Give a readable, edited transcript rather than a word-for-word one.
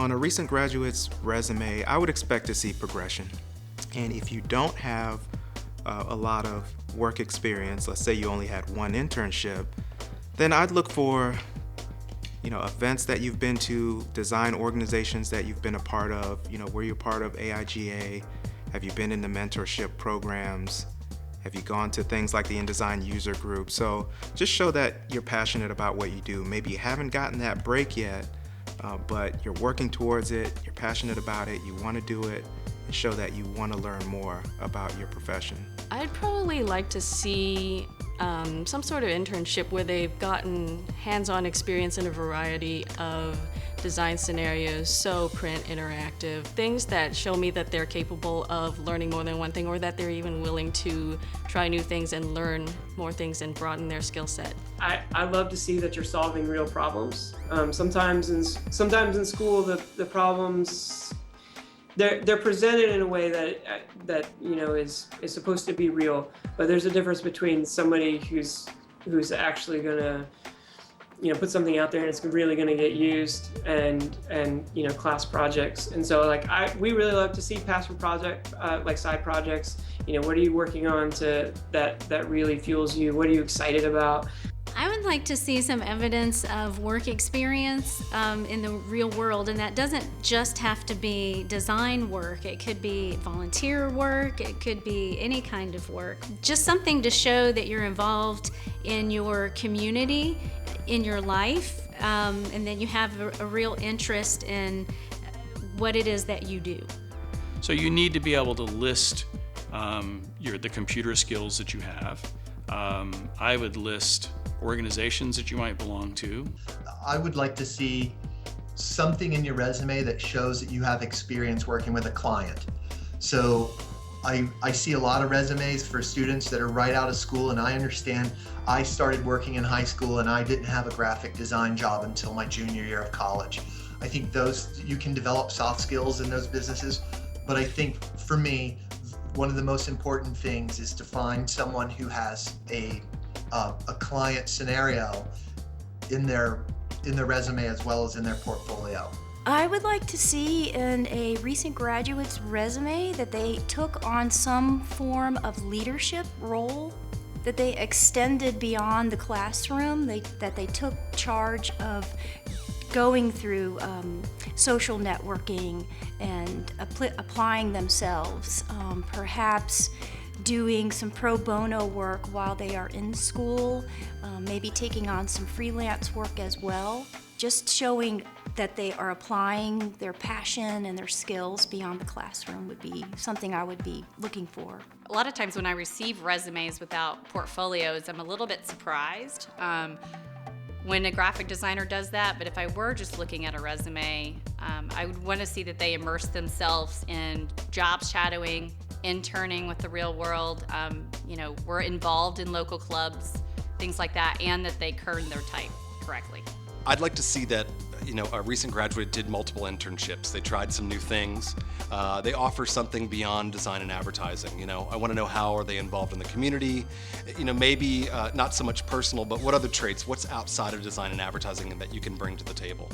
On a recent graduate's resume, I would expect to see progression. And if you don't have a lot of work experience, let's say you only had one internship, then I'd look for events that you've been to, design organizations that you've been a part of. Were you part of AIGA? Have you been in the mentorship programs? Have you gone to things like the InDesign user group? So just show that you're passionate about what you do. Maybe you haven't gotten that break yet, but you're working towards it, you're passionate about it, you want to do it, and show that you want to learn more about your profession. I'd probably like to see some sort of internship where they've gotten hands-on experience in a variety of design scenarios, so print, interactive, things that show me that they're capable of learning more than one thing, or that they're even willing to try new things and learn more things and broaden their skill set. I love to see that you're solving real problems. Sometimes in school the problems they're presented in a way that is supposed to be real, but there's a difference between somebody who's actually gonna put something out there and it's really gonna get used, and class projects. And so we really love to see passion project like side projects. What are you working on that really fuels you? What are you excited about? I would like to see some evidence of work experience in the real world, and that doesn't just have to be design work. It could be volunteer work, it could be any kind of work. Just something to show that you're involved in your community, in your life, and that you have a real interest in what it is that you do. So you need to be able to list the computer skills that you have. I would list organizations that you might belong to. I would like to see something in your resume that shows that you have experience working with a client. So I see a lot of resumes for students that are right out of school, and I understand I started working in high school and I didn't have a graphic design job until my junior year of college. I think you can develop soft skills in those businesses, but I think for me, one of the most important things is to find someone who has a client scenario in their resume as well as in their portfolio. I would like to see in a recent graduate's resume that they took on some form of leadership role, that they extended beyond the classroom, that they took charge of going through social networking and applying themselves, perhaps doing some pro bono work while they are in school, maybe taking on some freelance work as well. Just showing that they are applying their passion and their skills beyond the classroom would be something I would be looking for. A lot of times when I receive resumes without portfolios, I'm a little bit surprised when a graphic designer does that. But if I were just looking at a resume, I would want to see that they immerse themselves in job shadowing, interning with the real world, were involved in local clubs, things like that, and that they kerned their type correctly. I'd like to see that a recent graduate did multiple internships. They tried some new things. They offer something beyond design and advertising. I want to know how are they involved in the community. Maybe not so much personal, but what other traits, what's outside of design and advertising that you can bring to the table?